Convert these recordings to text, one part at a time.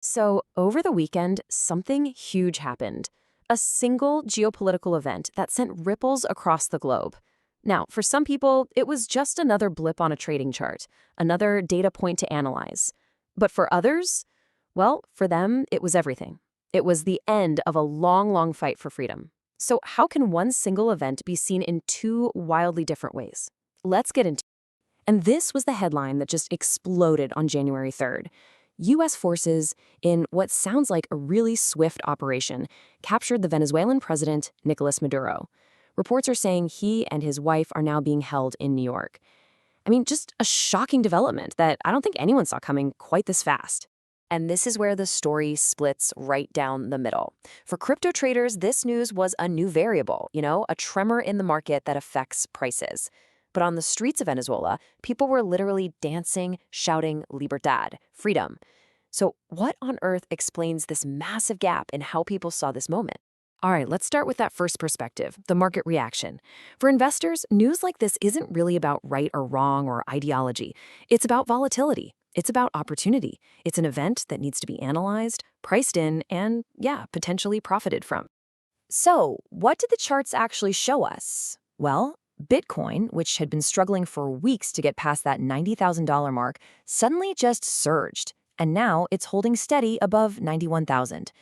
So, over the weekend, something huge happened. A single geopolitical event that sent ripples across the globe. Now, for some people, it was just another blip on a trading chart, another data point to analyze. But for others, well, for them, it was everything. It was the end of a long, long fight for freedom. So, how can one single event be seen in two wildly different ways? Let's get into it. And this was the headline that just exploded on January 3rd. U.S. forces, in what sounds like a really swift operation, captured the Venezuelan president, Nicolas Maduro. Reports are saying he and his wife are now being held in New York. I mean, just a shocking development that I don't think anyone saw coming quite this fast. And this is where the story splits right down the middle. For crypto traders, this news was a new variable, a tremor in the market that affects prices. But on the streets of Venezuela, people were literally dancing, shouting libertad, freedom. So what on earth explains this massive gap in how people saw this moment? All right, let's start with that first perspective, the market reaction. For investors, news like this isn't really about right or wrong or ideology. It's about volatility. It's about opportunity. It's an event that needs to be analyzed, priced in, and, potentially profited from. So, what did the charts actually show us? Well, Bitcoin, which had been struggling for weeks to get past that $90,000 mark, suddenly just surged. And now it's holding steady above 91,000.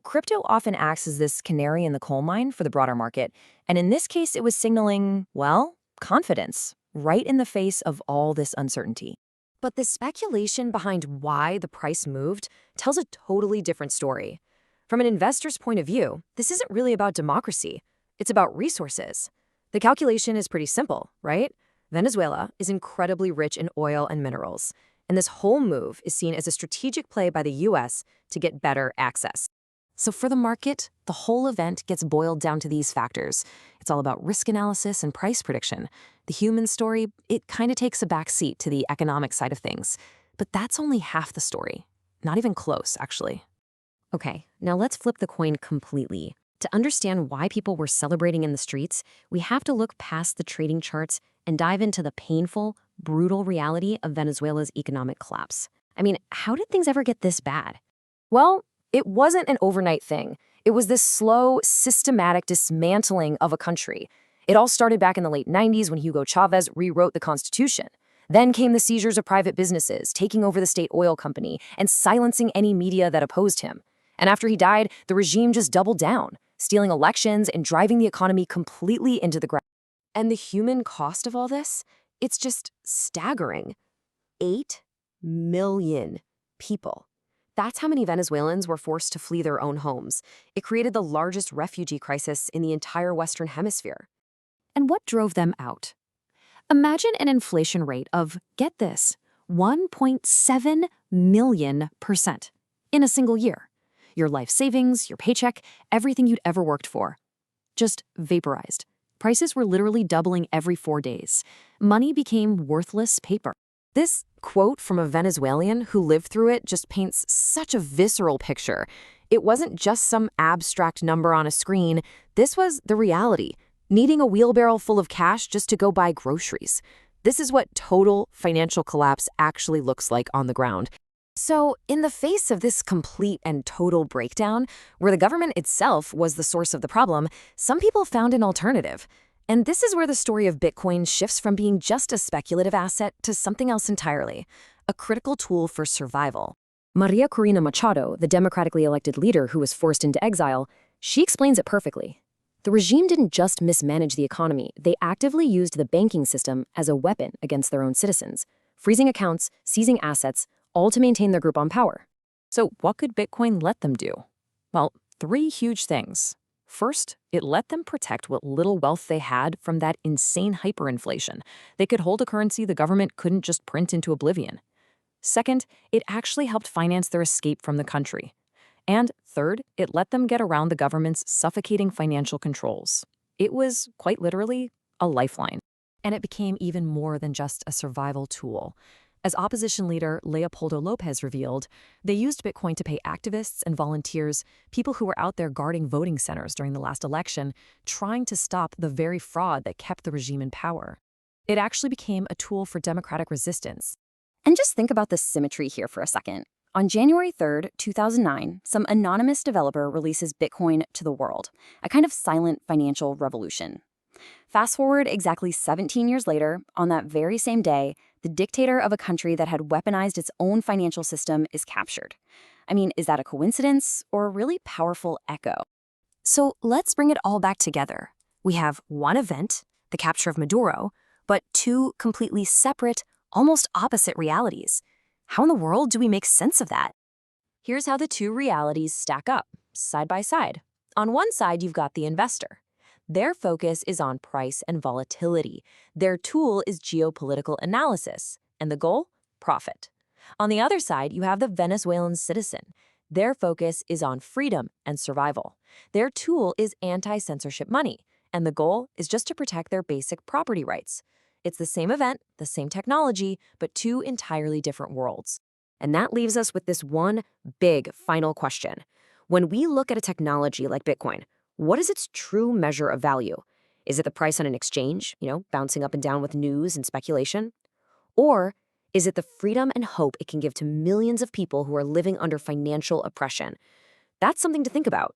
Crypto often acts as this canary in the coal mine for the broader market. And in this case, it was signaling, well, confidence, right in the face of all this uncertainty. But the speculation behind why the price moved tells a totally different story. From an investor's point of view, this isn't really about democracy. It's about resources. The calculation is pretty simple, right? Venezuela is incredibly rich in oil and minerals, and this whole move is seen as a strategic play by the U.S. to get better access. So for the market, the whole event gets boiled down to these factors. It's all about risk analysis and price prediction. The human story, it kind of takes a back seat to the economic side of things. But that's only half the story. Not even close, actually. Okay, now let's flip the coin completely. To understand why people were celebrating in the streets, we have to look past the trading charts and dive into the painful, brutal reality of Venezuela's economic collapse. I mean, how did things ever get this bad? Well, it wasn't an overnight thing. It was this slow, systematic dismantling of a country. It all started back in the late 90s when Hugo Chavez rewrote the Constitution. Then came the seizures of private businesses, taking over the state oil company and silencing any media that opposed him. And after he died, the regime just doubled down, stealing elections and driving the economy completely into the ground. And the human cost of all this? It's just staggering. 8 million people. That's how many Venezuelans were forced to flee their own homes. It created the largest refugee crisis in the entire Western Hemisphere. And what drove them out? Imagine an inflation rate of, get this, 1.7 million% in a single year. Your life savings, your paycheck, everything you'd ever worked for. Just vaporized. Prices were literally doubling every 4 days. Money became worthless paper. This quote from a Venezuelan who lived through it just paints such a visceral picture. It wasn't just some abstract number on a screen. This was the reality, needing a wheelbarrow full of cash just to go buy groceries. This is what total financial collapse actually looks like on the ground. So, in the face of this complete and total breakdown, where the government itself was the source of the problem, some people found an alternative. And this is where the story of Bitcoin shifts from being just a speculative asset to something else entirely, a critical tool for survival. Maria Corina Machado, the democratically elected leader who was forced into exile, she explains it perfectly. The regime didn't just mismanage the economy, they actively used the banking system as a weapon against their own citizens, freezing accounts, seizing assets, all to maintain their grip on power. So what could Bitcoin let them do? Well, 3 huge things. First, it let them protect what little wealth they had from that insane hyperinflation. They could hold a currency the government couldn't just print into oblivion. Second, it actually helped finance their escape from the country. And third, it let them get around the government's suffocating financial controls. It was, quite literally, a lifeline. And it became even more than just a survival tool. As opposition leader Leopoldo Lopez revealed, they used Bitcoin to pay activists and volunteers, people who were out there guarding voting centers during the last election, trying to stop the very fraud that kept the regime in power. It actually became a tool for democratic resistance. And just think about the symmetry here for a second. On January 3rd, 2009, some anonymous developer releases Bitcoin to the world, a kind of silent financial revolution. Fast forward exactly 17 years later, on that very same day, the dictator of a country that had weaponized its own financial system is captured. I mean, is that a coincidence or a really powerful echo? So let's bring it all back together. We have one event, the capture of Maduro, but two completely separate, almost opposite realities. How in the world do we make sense of that? Here's how the two realities stack up, side by side. On one side, you've got the investor. Their focus is on price and volatility. Their tool is geopolitical analysis. And the goal? Profit. On the other side, you have the Venezuelan citizen. Their focus is on freedom and survival. Their tool is anti-censorship money. And the goal is just to protect their basic property rights. It's the same event, the same technology, but two entirely different worlds. And that leaves us with this one big final question. When we look at a technology like Bitcoin, what is its true measure of value? Is it the price on an exchange, bouncing up and down with news and speculation? Or is it the freedom and hope it can give to millions of people who are living under financial oppression? That's something to think about.